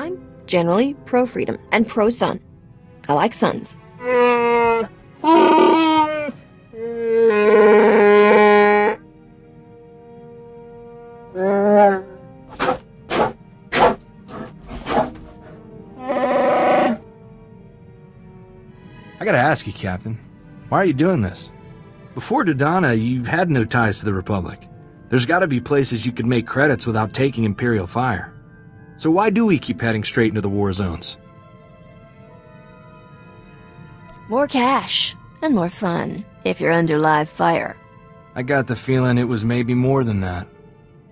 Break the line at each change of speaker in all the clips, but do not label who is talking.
I'm generally pro-freedom and pro-sun. I like suns.
I gotta ask you, Captain, why are you doing this? Before Dodonna, you've had no ties to the Republic. There's gotta be places you could make credits without taking Imperial fire. So why do we keep heading straight into the war zones?
More cash and more fun if you're under live fire.
I got the feeling it was maybe more than that.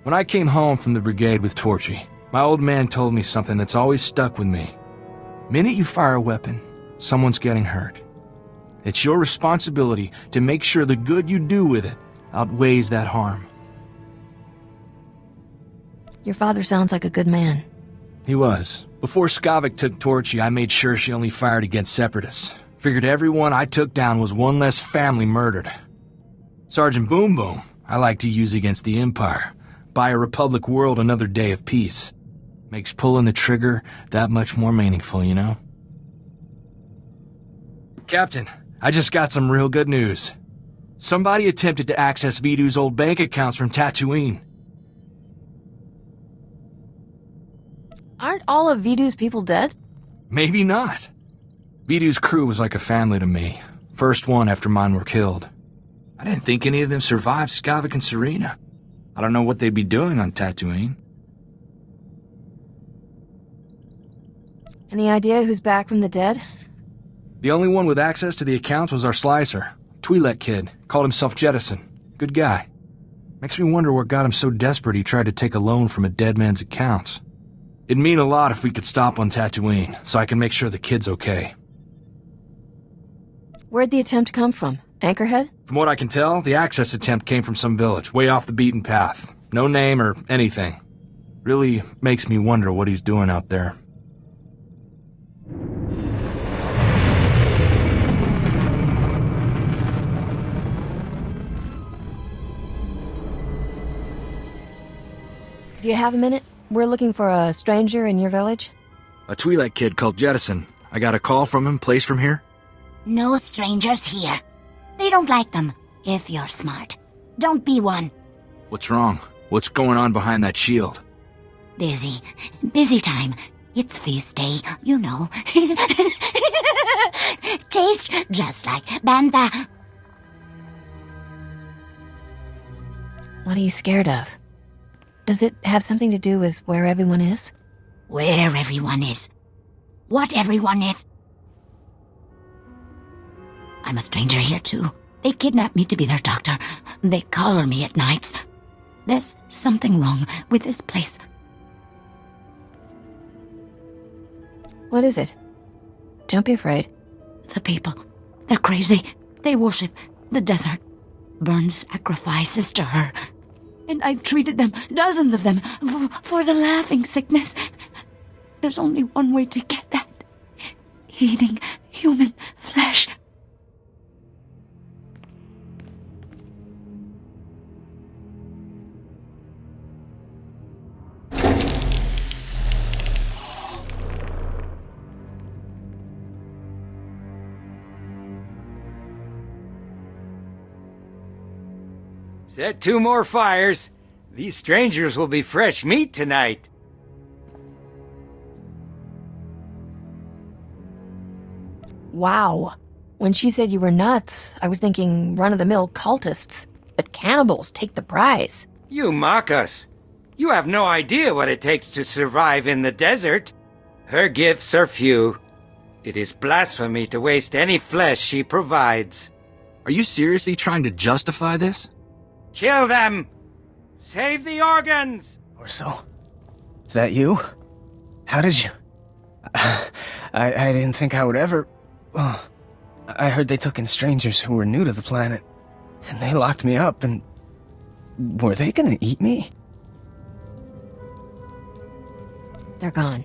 When I came home from the brigade with Torchy, my old man told me something that's always stuck with me. Minute you fire a weapon, someone's getting hurt. It's your responsibility to make sure the good you do with it outweighs that harm.
Your father sounds like a good man.
He was. Before Skavik took Torchy, I made sure she only fired against Separatists. Figured everyone I took down was one less family murdered. Sergeant Boom Boom, I like to use against the Empire. Buy a Republic world another day of peace. Makes pulling the trigger that much more meaningful, you know? Captain, I just got some real good news. Somebody attempted to access Vidu's old bank accounts from Tatooine.
Aren't all of Vidu's people dead?
Maybe not. Vidu's crew was like a family to me. First one after mine were killed. I didn't think any of them survived Skavik and Serena. I don't know what they'd be doing on Tatooine.
Any idea who's back from the dead?
The only one with access to the accounts was our slicer. Twi'lek kid. Called himself Jettison. Good guy. Makes me wonder what got him so desperate he tried to take a loan from a dead man's accounts. It'd mean a lot if we could stop on Tatooine, so I can make sure the kid's okay.
Where'd the attempt come from? Anchorhead?
From what I can tell, the access attempt came from some village, way off the beaten path. No name or anything. Really makes me wonder what he's doing out there.
Do you have a minute? We're looking for a stranger in your village.
A Twi'lek kid called Jettison. I got a call from him, place from here.
No strangers here. They don't like them, if you're smart. Don't be one.
What's wrong? What's going on behind that shield?
Busy. Busy time. It's feast day, you know. Taste just like Bantha.
What are you scared of? Does it have something to do with where everyone is?
Where everyone is. What everyone is. I'm a stranger here, too. They kidnap me to be their doctor. They collar me at nights. There's something wrong with this place.
What is it? Don't be afraid.
The people. They're crazy. They worship the desert. Burn sacrifices to her. And I've treated them, dozens of them, for the laughing sickness. There's only one way to get that. Eating human flesh.
Set 2 more fires. These strangers will be fresh meat tonight.
Wow. When she said you were nuts, I was thinking run-of-the-mill cultists. But cannibals take the prize.
You mock us. You have no idea what it takes to survive in the desert. Her gifts are few. It is blasphemy to waste any flesh she provides.
Are you seriously trying to justify this?
Kill them! Save the organs!
Or so. Is that you? How did you... I didn't think I would ever... Oh, I heard they took in strangers who were new to the planet. And they locked me up and... Were they gonna eat me?
They're gone.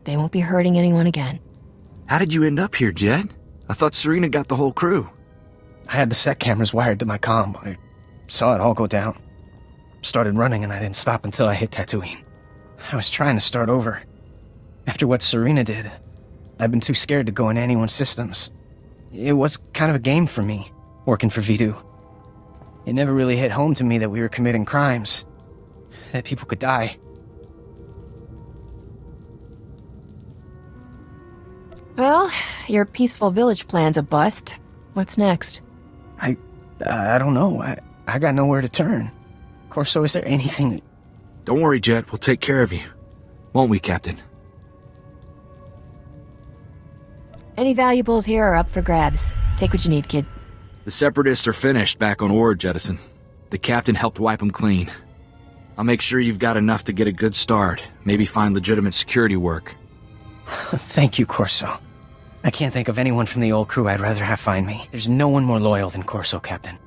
They won't be hurting anyone again.
How did you end up here, Jed? I thought Serena got the whole crew.
I had the sec cameras wired to my comm. I saw it all go down. Started running and I didn't stop until I hit Tatooine. I was trying to start over. After what Serena did, I've been too scared to go in anyone's systems. It was kind of a game for me, working for Vidu. It never really hit home to me that we were committing crimes, that people could die.
Well, your peaceful village plan's a bust. What's next?
I don't know. I got nowhere to turn. Corso, is there anything...
Don't worry, Jet. We'll take care of you. Won't we, Captain?
Any valuables here are up for grabs. Take what you need, kid.
The Separatists are finished back on Ord, Jettison. The Captain helped wipe them clean. I'll make sure you've got enough to get a good start. Maybe find legitimate security work.
Thank you, Corso. I can't think of anyone from the old crew I'd rather have find me. There's no one more loyal than Corso, Captain.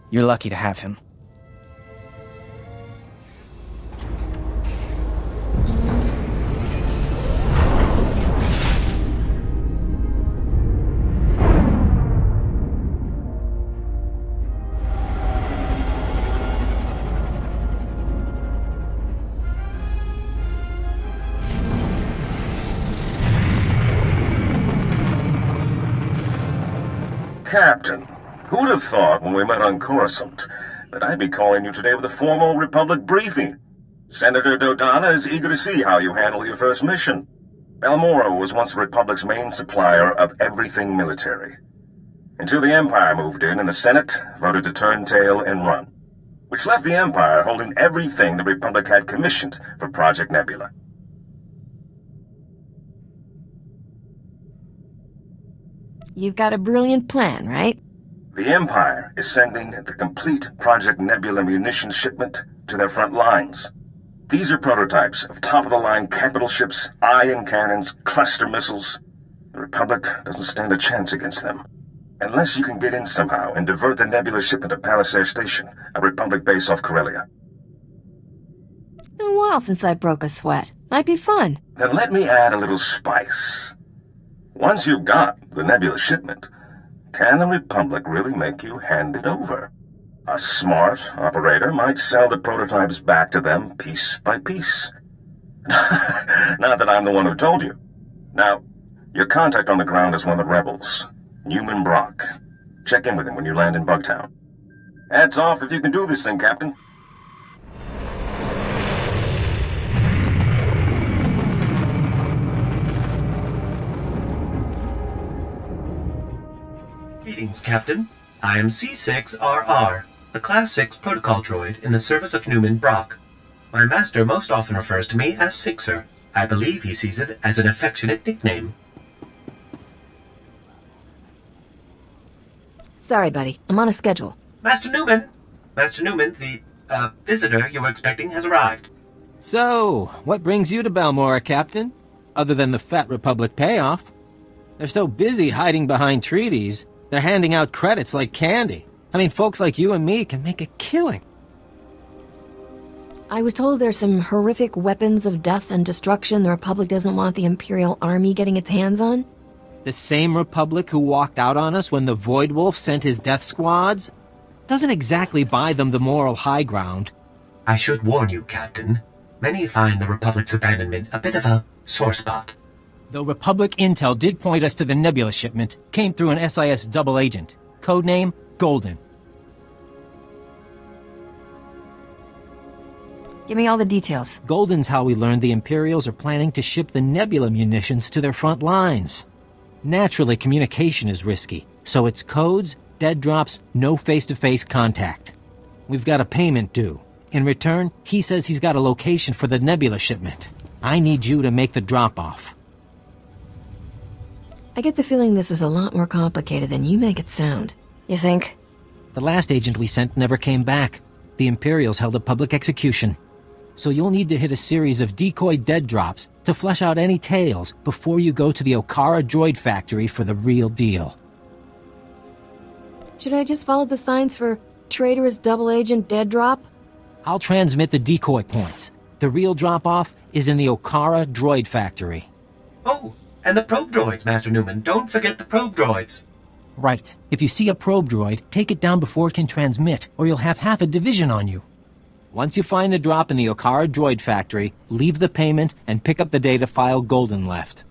You're lucky to have him.
Captain, who'd have thought when we met on Coruscant that I'd be calling you today with a formal Republic briefing? Senator Dodonna is eager to see how you handle your first mission. Balmorra was once the Republic's main supplier of everything military. Until the Empire moved in and the Senate voted to turn tail and run, which left the Empire holding everything the Republic had commissioned for Project Nebula.
You've got a brilliant plan, right?
The Empire is sending the complete Project Nebula munitions shipment to their front lines. These are prototypes of top-of-the-line capital ships, ion cannons, cluster missiles. The Republic doesn't stand a chance against them. Unless you can get in somehow and divert the Nebula shipment to Palisade Station, a Republic base off Corellia.
Been a while since I broke a sweat. Might be fun.
Then let me add a little spice. Once you've got the Nebula shipment, can the Republic really make you hand it over? A smart operator might sell the prototypes back to them piece by piece. Not that I'm the one who told you. Now, your contact on the ground is one of the rebels, Newman Brock. Check in with him when you land in Bugtown. Hats off if you can do this thing, Captain.
Greetings, Captain. I am C6RR, the Class 6 protocol droid in the service of Newman Brock. My master most often refers to me as Sixer. I believe he sees it as an affectionate nickname.
Sorry, buddy. I'm on a schedule.
Master Newman, the, visitor you were expecting has arrived.
So, what brings you to Balmorra, Captain? Other than the Fat Republic payoff. They're so busy hiding behind treaties, they're handing out credits like candy. I mean, folks like you and me can make a killing.
I was told there's some horrific weapons of death and destruction the Republic doesn't want the Imperial Army getting its hands on.
The same Republic who walked out on us when the Void Wolf sent his death squads? Doesn't exactly buy them the moral high ground.
I should warn you, Captain. Many find the Republic's abandonment a bit of a sore spot.
Though Republic intel did point us to the Nebula shipment, came through an SIS double agent. Codename Golden.
Give me all the details.
Golden's how we learned the Imperials are planning to ship the Nebula munitions to their front lines. Naturally, communication is risky, so it's codes, dead drops, no face-to-face contact. We've got a payment due. In return, he says he's got a location for the Nebula shipment. I need you to make the drop-off.
I get the feeling this is a lot more complicated than you make it sound. You think?
The last agent we sent never came back. The Imperials held a public execution. So you'll need to hit a series of decoy dead drops to flesh out any tales before you go to the Okara droid factory for the real deal.
Should I just follow the signs for traitorous double agent dead drop?
I'll transmit the decoy points. The real drop-off is in the Okara droid factory.
Oh, and the probe droids, Master Newman. Don't forget the probe droids.
Right. If you see a probe droid, take it down before it can transmit, or you'll have half a division on you. Once you find the drop in the Okara droid factory, leave the payment and pick up the data file Golden left.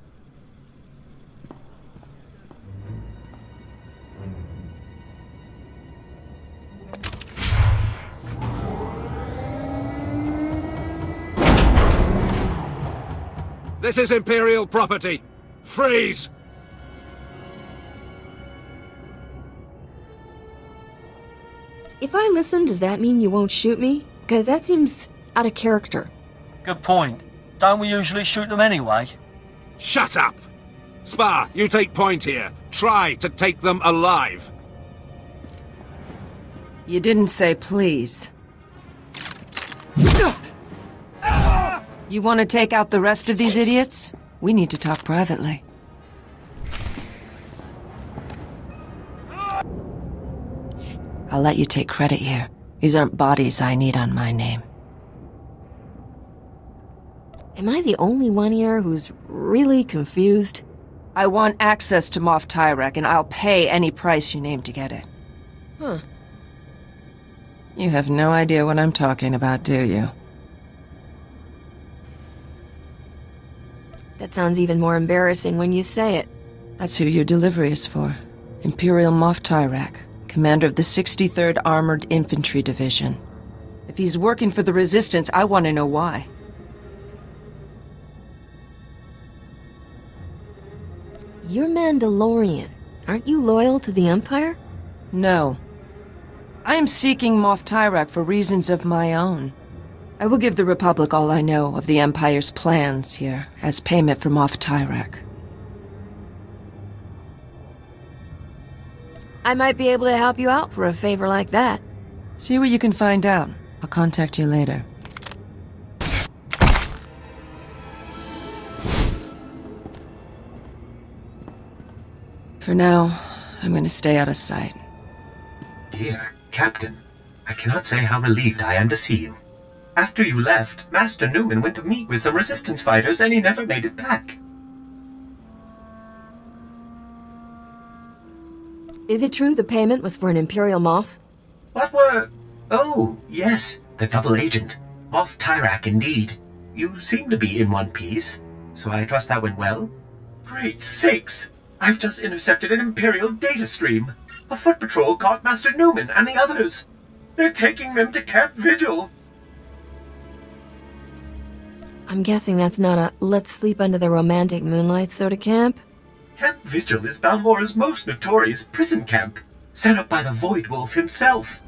This is Imperial property. Freeze!
If I listen, does that mean you won't shoot me? Because that seems out of character.
Good point. Don't we usually shoot them anyway?
Shut up! Spar, you take point here. Try to take them alive.
You didn't say please. You want to take out the rest of these idiots? We need to talk privately. I'll let you take credit here. These aren't bodies I need on my name.
Am I the only one here who's really confused?
I want access to Moff Tyrek, and I'll pay any price you name to get it.
Huh.
You have no idea what I'm talking about, do you?
That sounds even more embarrassing when you say it.
That's who your delivery is for. Imperial Moff Tyrek, commander of the 63rd Armored Infantry Division. If he's working for the Resistance, I want to know why.
You're Mandalorian. Aren't you loyal to the Empire?
No. I am seeking Moff Tyrek for reasons of my own. I will give the Republic all I know of the Empire's plans here, as payment for Moff Tyrek.
I might be able to help you out for a favor like that.
See what you can find out. I'll contact you later. For now, I'm going to stay out of sight.
Dear Captain, I cannot say how relieved I am to see you. After you left, Master Newman went to meet with some Resistance fighters and he never made it back.
Is it true the payment was for an Imperial Moff?
What were... Oh, yes, the double agent. Moff Tyrek, indeed. You seem to be in one piece, so I trust that went well. Great sakes! I've just intercepted an Imperial data stream. A foot patrol caught Master Newman and the others. They're taking them to Camp Vigil.
I'm guessing that's not a let's sleep under the romantic moonlight sort of camp?
Camp Vigil is Balmorra's most notorious prison camp, set up by the Void Wolf himself.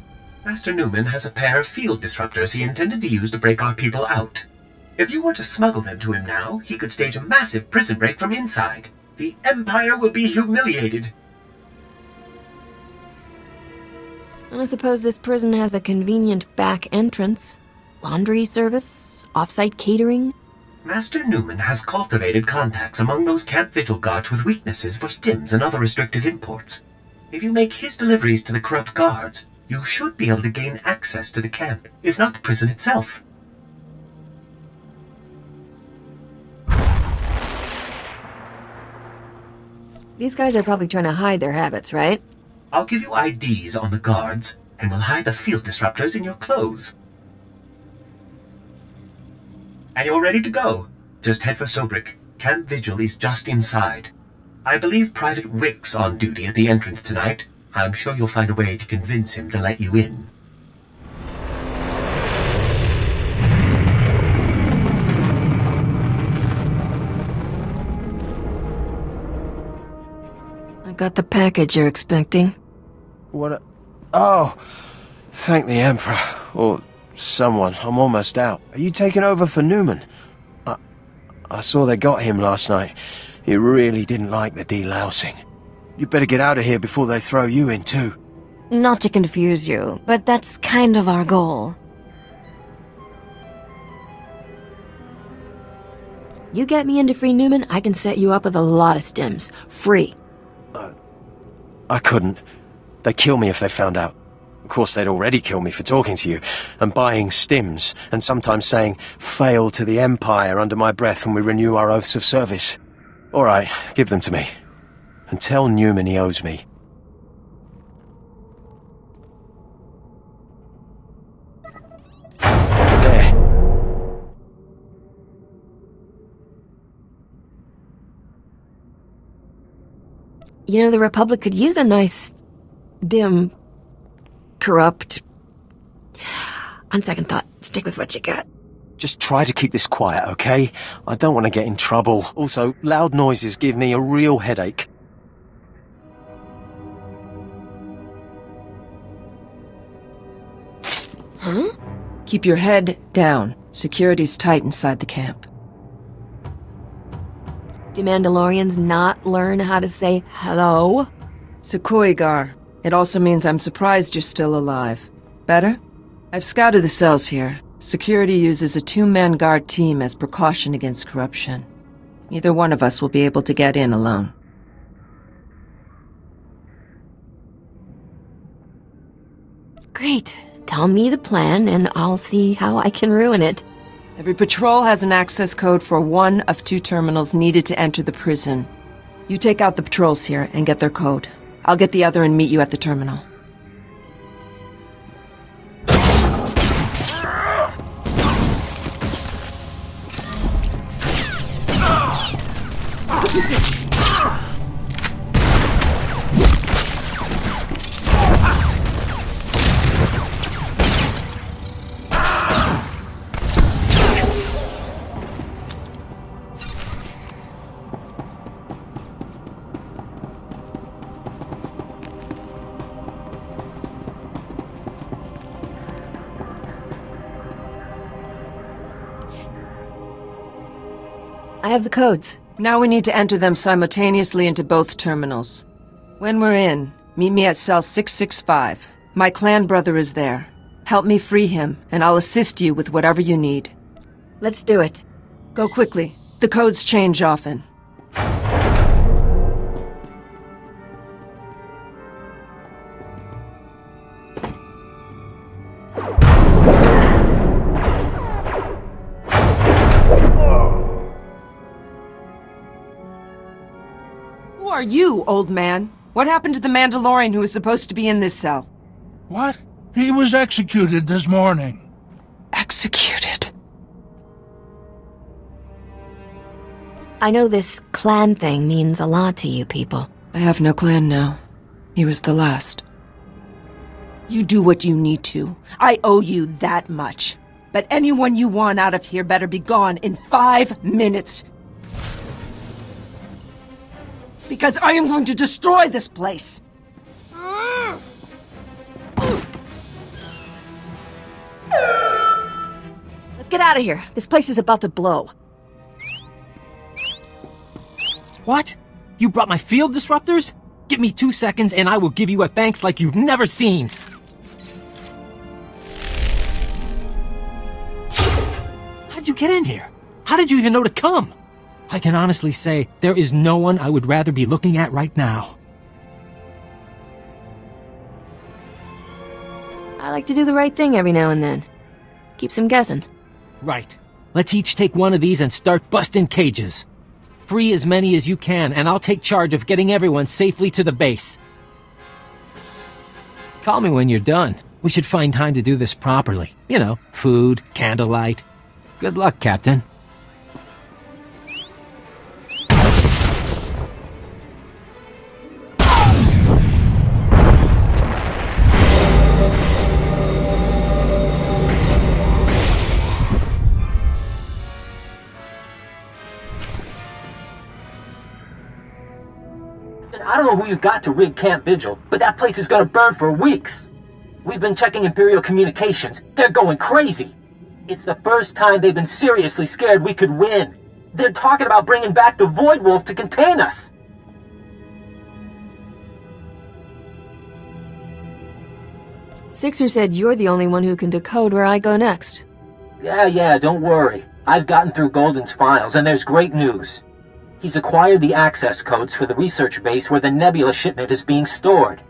Master Newman has a pair of field disruptors he intended to use to break our people out. If you were to smuggle them to him now, he could stage a massive prison break from inside. The Empire will be humiliated.
And I suppose this prison has a convenient back entrance. Laundry service? Off-site catering?
Master Newman has cultivated contacts among those Camp Vigil guards with weaknesses for stims and other restricted imports. If you make his deliveries to the corrupt guards, you should be able to gain access to the camp, if not the prison itself.
These guys are probably trying to hide their habits, right?
I'll give you IDs on the guards, and we'll hide the field disruptors in your clothes. And you're ready to go. Just head for Sobrik. Camp Vigil is just inside. I believe Private Wick's on duty at the entrance tonight. I'm sure you'll find a way to convince him to let you in.
I got the package you're expecting.
What? Oh, thank the Emperor. Or someone. I'm almost out. Are you taking over for Newman? I saw they got him last night. He really didn't like the delousing. You better get out of here before they throw you in too.
Not to confuse you, but that's kind of our goal.
You get me into Free Newman, I can set you up with a lot of stims. Free.
I couldn't. They'd kill me if they found out. Of course, they'd already kill me for talking to you, and buying stims, and sometimes saying, "Fail to the Empire," under my breath when we renew our oaths of service. All right, give them to me. And tell Newman he owes me.
You know, the Republic could use a nice, dim, corrupt... On second thought, stick with what you got.
Just try to keep this quiet, okay? I don't want to get in trouble. Also, loud noises give me a real headache.
Huh?
Keep your head down. Security's tight inside the camp.
Do Mandalorians not learn how to say hello?
SWTOR. It also means I'm surprised you're still alive. Better? I've scouted the cells here. Security uses a two-man guard team as precaution against corruption. Neither one of us will be able to get in alone.
Great. Tell me the plan, and I'll see how I can ruin it.
Every patrol has an access code for one of 2 terminals needed to enter the prison. You take out the patrols here and get their code. I'll get the other and meet you at the terminal.
I have the codes.
Now we need to enter them simultaneously into both terminals. When we're in, meet me at cell 665. My clan brother is there. Help me free him, and I'll assist you with whatever you need.
Let's do it.
Go quickly. The codes change often. Who are you, old man? What happened to the Mandalorian who was supposed to be in this cell?
What? He was executed this morning.
Executed?
I know this clan thing means a lot to you people.
I have no clan now. He was the last. You do what you need to. I owe you that much. But anyone you want out of here better be gone in 5 minutes. Because I am going to destroy this place!
Let's get out of here. This place is about to blow.
What? You brought my field disruptors? Give me 2 seconds and I will give you a thanks like you've never seen. How did you get in here? How did you even know to come? I can honestly say there is no one I would rather be looking at right now.
I like to do the right thing every now and then. Keeps them guessing.
Right. Let's each take one of these and start busting cages. Free as many as you can, and I'll take charge of getting everyone safely to the base. Call me when you're done. We should find time to do this properly. You know, food, candlelight. Good luck, Captain.
I don't know who you got to rig Camp Vigil, but that place is gonna burn for weeks. We've been checking Imperial communications. They're going crazy. It's the first time they've been seriously scared we could win. They're talking about bringing back the Void Wolf to contain us.
Sixer said you're the only one who can decode where I go next.
Yeah, don't worry. I've gotten through Golden's files, and there's great news. He's acquired the access codes for the research base where the Nebula shipment is being stored.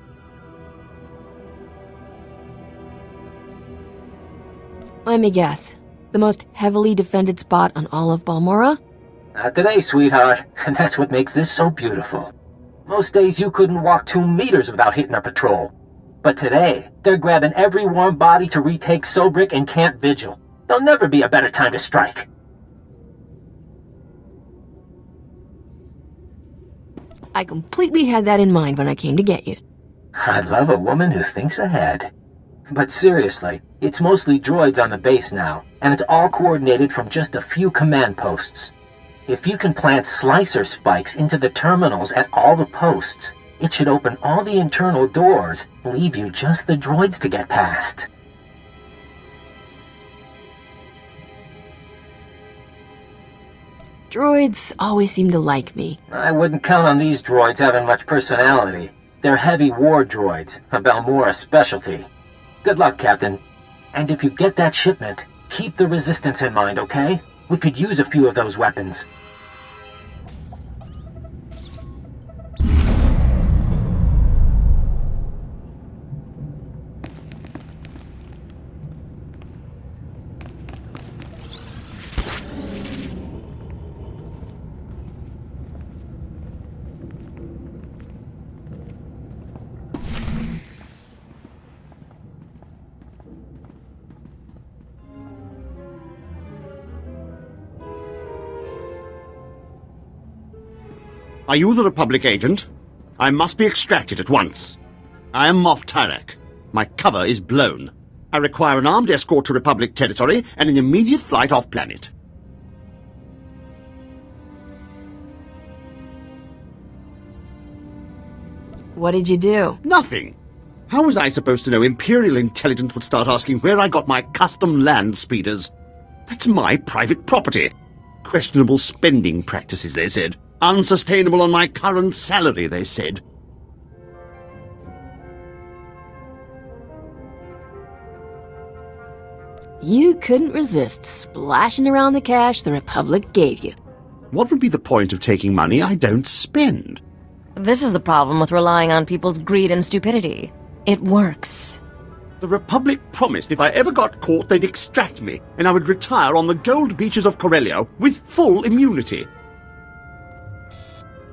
Let me guess. The most heavily defended spot on all of Balmorra?
Not today, sweetheart, and that's what makes this so beautiful. Most days you couldn't walk 2 meters without hitting a patrol. But today, they're grabbing every warm body to retake Sobrik and Camp Vigil. There'll never be a better time to strike.
I completely had that in mind when I came to get you.
I love a woman who thinks ahead. But seriously, it's mostly droids on the base now, and it's all coordinated from just a few command posts. If you can plant slicer spikes into the terminals at all the posts, it should open all the internal doors, leave you just the droids to get past.
Droids always seem to like me.
I wouldn't count on these droids having much personality. They're heavy war droids, a Balmorra specialty. Good luck, Captain. And if you get that shipment, keep the Resistance in mind, okay? We could use a few of those weapons.
Are you the Republic agent? I must be extracted at once. I am Moff Tyrek. My cover is blown. I require an armed escort to Republic territory and an immediate flight off-planet.
What did you do?
Nothing. How was I supposed to know Imperial intelligence would start asking where I got my custom land speeders? That's my private property. Questionable spending practices, they said. Unsustainable on my current salary, they said.
You couldn't resist splashing around the cash the Republic gave you.
What would be the point of taking money I don't spend?
This is the problem with relying on people's greed and stupidity. It works.
The Republic promised if I ever got caught they'd extract me, and I would retire on the gold beaches of Corellia with full immunity.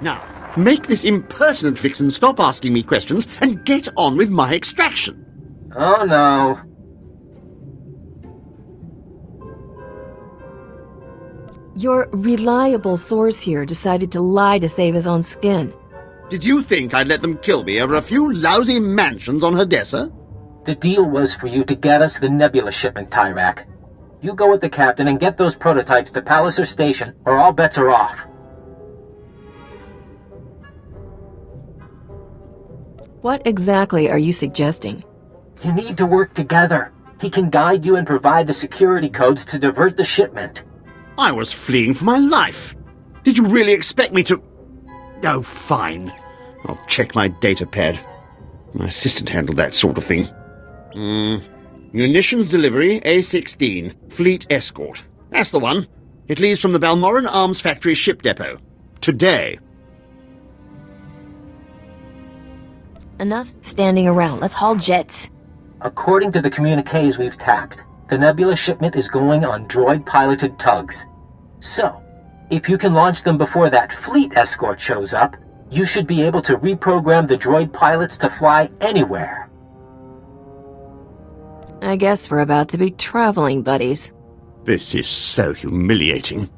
Now, make this impertinent vixen stop asking me questions and get on with my extraction.
Oh no.
Your reliable source here decided to lie to save his own skin.
Did you think I'd let them kill me over a few lousy mansions on Hadessa?
The deal was for you to get us the Nebula shipment, Tyrek. You go with the captain and get those prototypes to Palliser Station, or all bets are off.
What exactly are you suggesting?
You need to work together. He can guide you and provide the security codes to divert the shipment.
I was fleeing for my life. Did you really expect me to... Oh, fine. I'll check my data pad. My assistant handled that sort of thing. Munitions delivery, A-16, Fleet Escort. That's the one. It leaves from the Balmorran Arms Factory ship depot. Today.
Enough standing around. Let's haul jets.
According to the communiques we've tapped, the Nebula shipment is going on droid-piloted tugs. So, if you can launch them before that fleet escort shows up, you should be able to reprogram the droid pilots to fly anywhere.
I guess we're about to be traveling buddies.
This is so humiliating.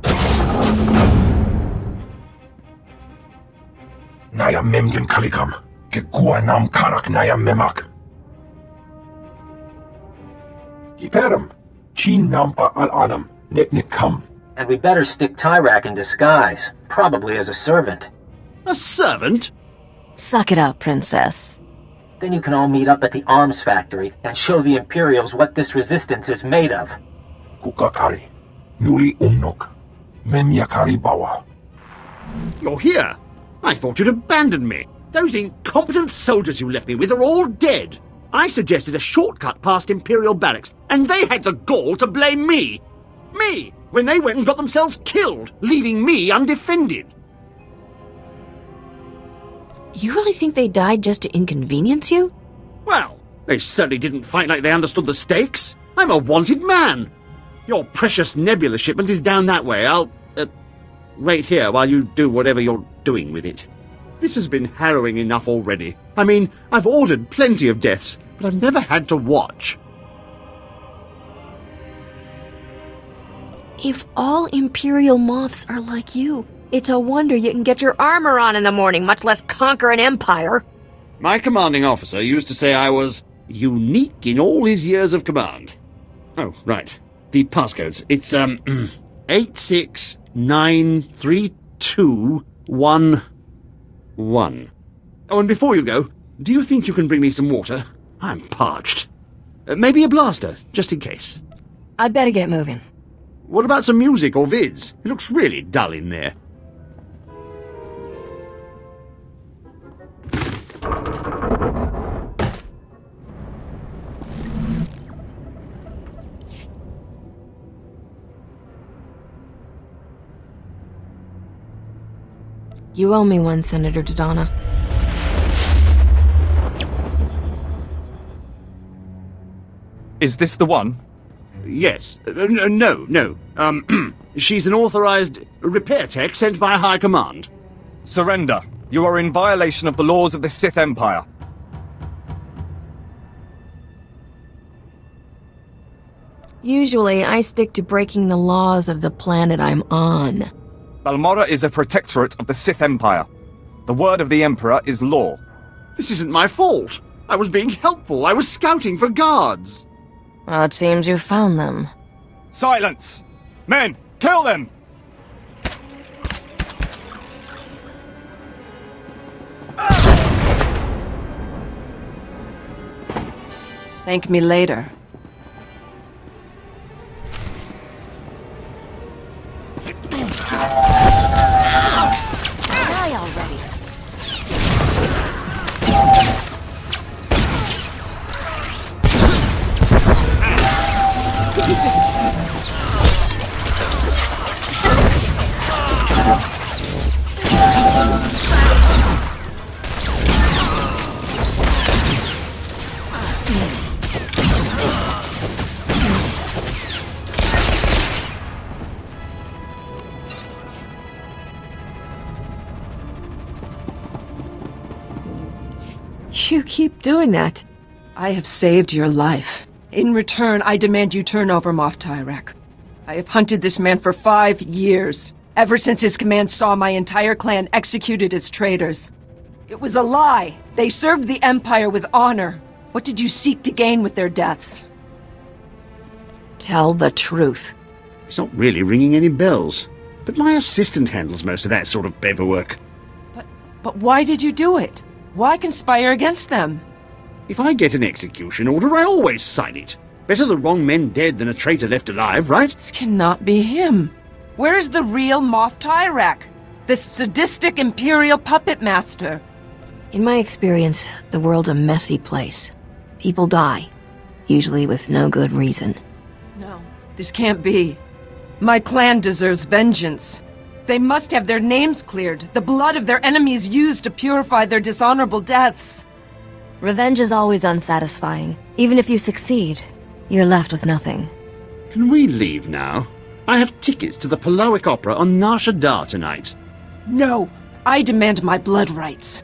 Naya memgen kalikam. Kekua nam karak naya memak. Kiperam. Chin nampa al-adam. Nek kam.
And we better stick Tyrek in disguise, probably as a servant.
A servant?
Suck it up, princess.
Then you can all meet up at the arms factory and show the Imperials what this resistance is made of.
Kukakari. Nuli umnok. Memyakari bawa.
You're here. I thought you'd abandoned me. Those incompetent soldiers you left me with are all dead. I suggested a shortcut past Imperial barracks, and they had the gall to blame me. Me! When they went and got themselves killed, leaving me undefended.
You really think they died just to inconvenience you?
Well, they certainly didn't fight like they understood the stakes. I'm a wanted man. Your precious Nebula shipment is down that way. I'll, wait here while you do whatever you're doing with it. This has been harrowing enough already. I mean, I've ordered plenty of deaths, but I've never had to watch.
If all Imperial Moffs are like you, It's a wonder you can get your armor on in the morning, much less conquer an empire.
My commanding officer used to say I was unique in all his years of command. Oh, right. The passcodes. It's, 8693211. Oh, and before you go, do you think you can bring me some water? I'm parched. Maybe a blaster, just in case.
I'd better get moving.
What about some music or vids? It looks really dull in there.
You owe me one, Senator Dodonna.
Is this the one?
Yes. No. She's an authorized repair tech sent by High Command.
Surrender. You are in violation of the laws of the Sith Empire.
Usually, I stick to breaking the laws of the planet I'm on.
Balmorra is a protectorate of the Sith Empire. The word of the Emperor is law.
This isn't my fault. I was being helpful. I was scouting for guards.
Well, it seems you found them.
Silence! Men, kill them!
Thank me later.
Die already.
You keep doing that. I have saved your life. In return, I demand you turn over Moff Tyrek. I have hunted this man for 5 years, ever since his command saw my entire clan executed as traitors. It was a lie. They served the Empire with honor. What did you seek to gain with their deaths?
Tell the truth.
It's not really ringing any bells, but my assistant handles most of that sort of paperwork.
But why did you do it? Why conspire against them?
If I get an execution order, I always sign it. Better the wrong men dead than a traitor left alive, right?
This cannot be him. Where is the real Moff Tyrek? This sadistic Imperial puppet master?
In my experience, the world's a messy place. People die, usually with no good reason.
No, this can't be. My clan deserves vengeance. They must have their names cleared, the blood of their enemies used to purify their dishonorable deaths.
Revenge is always unsatisfying. Even if you succeed, you're left with nothing.
Can we leave now? I have tickets to the Palowick Opera on Nar Shaddaa tonight.
No, I demand my blood rights.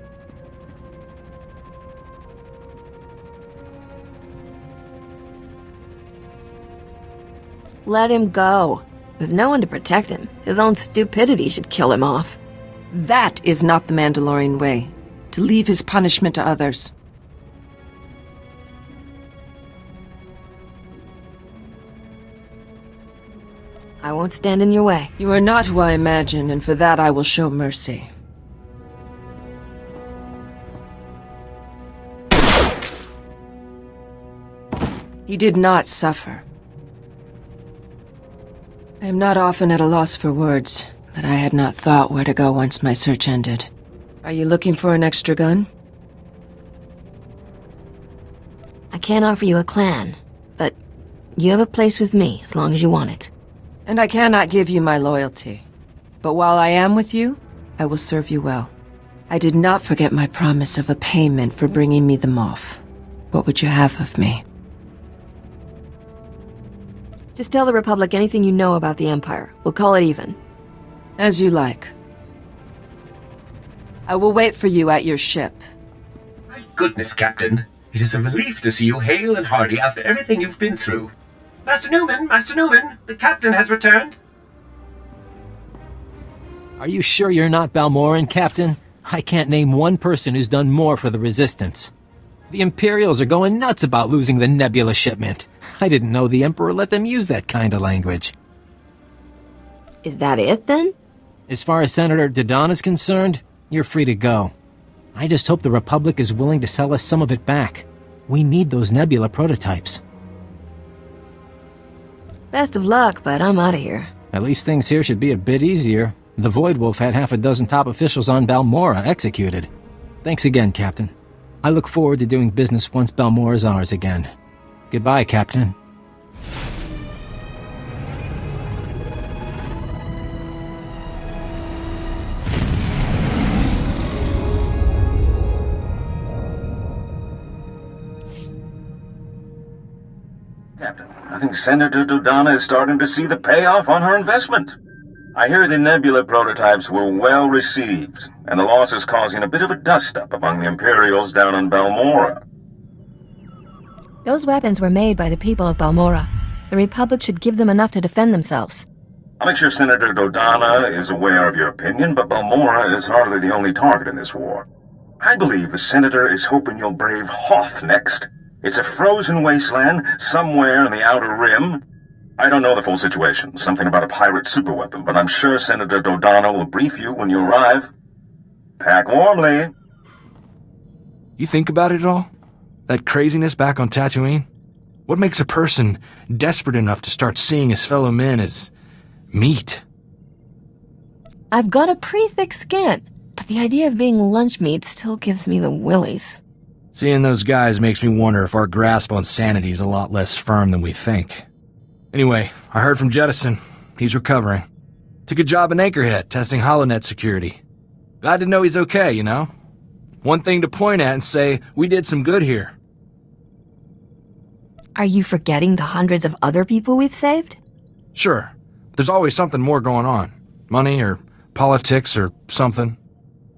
Let him go. With no one to protect him, his own stupidity should kill him off.
That is not the Mandalorian way, to leave his punishment to others.
I won't stand in your way.
You are not who I imagine, and for that I will show mercy. He did not suffer. I am not often at a loss for words, but I had not thought where to go once my search ended. Are you looking for an extra gun?
I can't offer you a clan, but you have a place with me as long as you want it.
And I cannot give you my loyalty. But while I am with you, I will serve you well. I did not forget my promise of a payment for bringing me the Moff. What would you have of me?
Just tell the Republic anything you know about the Empire. We'll call it even.
As you like. I will wait for you at your ship.
My goodness, Captain. It is a relief to see you hale and hearty after everything you've been through. Master Newman, the Captain has returned.
Are you sure you're not Balmorran, Captain? I can't name one person who's done more for the Resistance. The Imperials are going nuts about losing the Nebula shipment. I didn't know the Emperor let them use that kind of language.
Is that it, then?
As far as Senator Dodon is concerned, you're free to go. I just hope the Republic is willing to sell us some of it back. We need those Nebula prototypes.
Best of luck, but I'm out of here.
At least things here should be a bit easier. The Void Wolf had half a dozen top officials on Balmorra executed. Thanks again, Captain. I look forward to doing business once Balmorra is ours again. Goodbye, Captain.
Captain, I think Senator Dodonna is starting to see the payoff on her investment. I hear the Nebula prototypes were well received, and the loss is causing a bit of a dust-up among the Imperials down on Balmorra.
Those weapons were made by the people of Balmorra. The Republic should give them enough to defend themselves.
I'll make sure Senator Dodonna is aware of your opinion, but Balmorra is hardly the only target in this war. I believe the Senator is hoping you'll brave Hoth next. It's a frozen wasteland somewhere in the Outer Rim. I don't know the full situation, something about a pirate superweapon, but I'm sure Senator Dodonna will brief you when you arrive. Pack warmly.
You think about it at all? That craziness back on Tatooine? What makes a person desperate enough to start seeing his fellow men as meat?
I've got a pretty thick skin, but the idea of being lunch meat still gives me the willies.
Seeing those guys makes me wonder if our grasp on sanity is a lot less firm than we think. Anyway, I heard from Jettison. He's recovering. Took a job in Anchorhead, testing HoloNet security. Glad to know he's okay, you know? One thing to point at and say, we did some good here.
Are you forgetting the hundreds of other people we've saved?
Sure. There's always something more going on. Money or politics or something.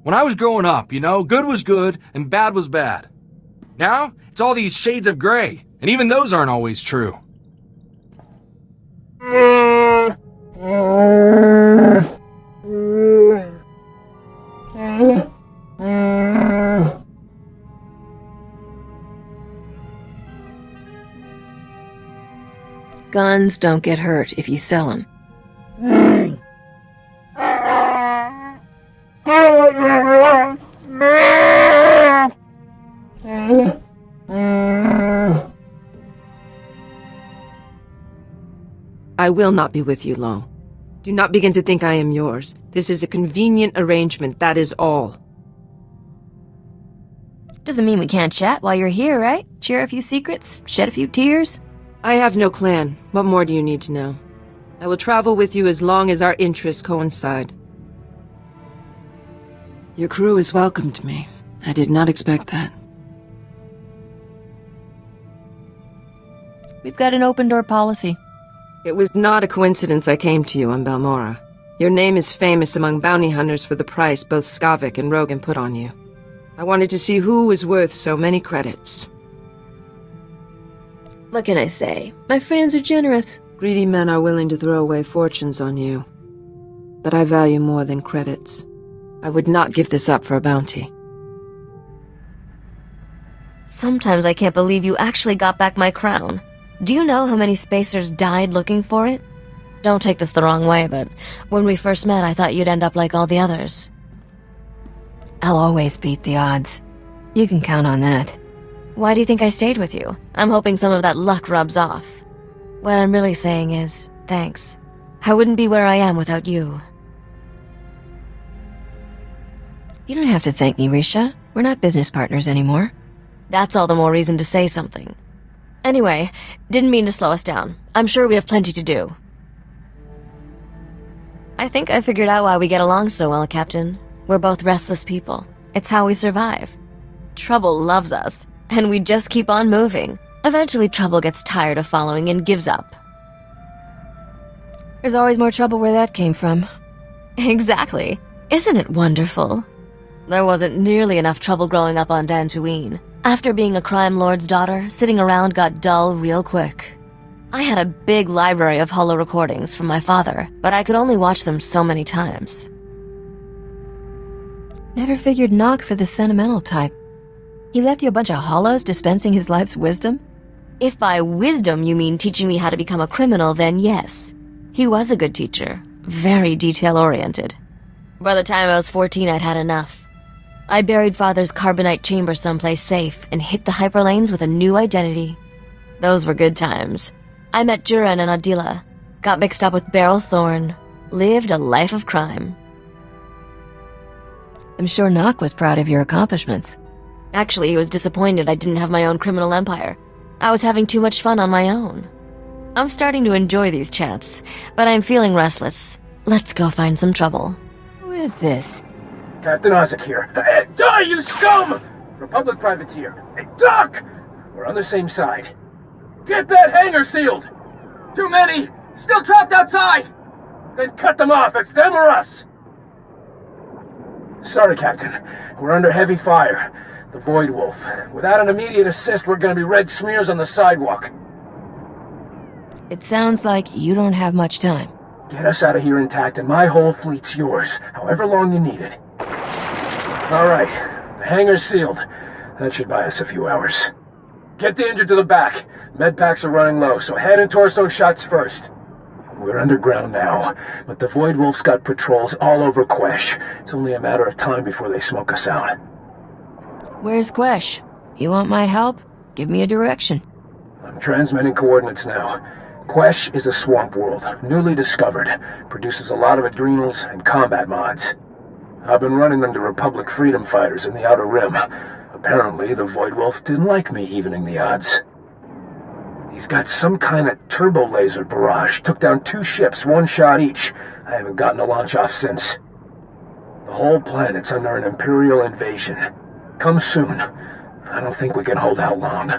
When I was growing up, you know, good was good and bad was bad. Now, it's all these shades of gray, and even those aren't always true.
Guns don't get hurt if you sell them.
I will not be with you long. Do not begin to think I am yours. This is a convenient arrangement, that is all.
Doesn't mean we can't chat while you're here, right? Share a few secrets, shed a few tears.
I have no clan. What more do you need to know? I will travel with you as long as our interests coincide. Your crew has welcomed me. I did not expect that.
We've got an open-door policy.
It was not a coincidence I came to you on Balmorra. Your name is famous among bounty hunters for the price both Skavik and Rogan put on you. I wanted to see who was worth so many credits.
What can I say? My fans are generous.
Greedy men are willing to throw away fortunes on you. But I value more than credits. I would not give this up for a bounty.
Sometimes I can't believe you actually got back my crown. Do you know how many spacers died looking for it? Don't take this the wrong way, but when we first met, I thought you'd end up like all the others.
I'll always beat the odds. You can count on that.
Why do you think I stayed with you? I'm hoping some of that luck rubs off. What I'm really saying is, thanks. I wouldn't be where I am without you.
You don't have to thank me, Risha. We're not business partners anymore.
That's all the more reason to say something. Anyway, didn't mean to slow us down. I'm sure we have plenty to do. I think I figured out why we get along so well, Captain. We're both restless people. It's how we survive. Trouble loves us, and we just keep on moving. Eventually, Trouble gets tired of following and gives up.
There's always more trouble where that came from.
Exactly. Isn't it wonderful? There wasn't nearly enough trouble growing up on Dantooine. After being a crime lord's daughter, sitting around got dull real quick. I had a big library of holo recordings from my father, but I could only watch them so many times.
Never figured Nock for the sentimental type. He left you a bunch of hollows dispensing his life's wisdom?
If by wisdom you mean teaching me how to become a criminal, then yes. He was a good teacher. Very detail-oriented. By the time I was 14, I'd had enough. I buried Father's carbonite chamber someplace safe and hit the hyperlanes with a new identity. Those were good times. I met Juran and Adila, got mixed up with Beryl Thorne, lived a life of crime.
I'm sure Nock was proud of your accomplishments.
Actually, he was disappointed I didn't have my own criminal empire. I was having too much fun on my own. I'm starting to enjoy these chats, but I'm feeling restless. Let's go find some trouble.
Who is this?
Captain Isaac here. Hey, die, you scum! Republic privateer. Hey, Doc! We're on the same side. Get that hangar sealed! Too many! Still trapped outside! Then cut them off, it's them or us! Sorry, Captain. We're under heavy fire. The Void Wolf. Without an immediate assist, we're gonna be red smears on the sidewalk.
It sounds like you don't have much time.
Get us out of here intact and my whole fleet's yours, however long you need it. Alright, the hangar's sealed. That should buy us a few hours. Get the injured to the back. Med packs are running low, so head and torso shots first. We're underground now, but the Void Wolf's got patrols all over Quesh. It's only a matter of time before they smoke us out.
Where's Quesh? You want my help? Give me a direction.
I'm transmitting coordinates now. Quesh is a swamp world, newly discovered. Produces a lot of adrenals and combat mods. I've been running them to Republic freedom fighters in the Outer Rim. Apparently, the Void Wolf didn't like me evening the odds. He's got some kind of turbo laser barrage. Took down 2 ships, 1 shot each. I haven't gotten a launch off since. The whole planet's under an Imperial invasion. Come soon. I don't think we can hold out long.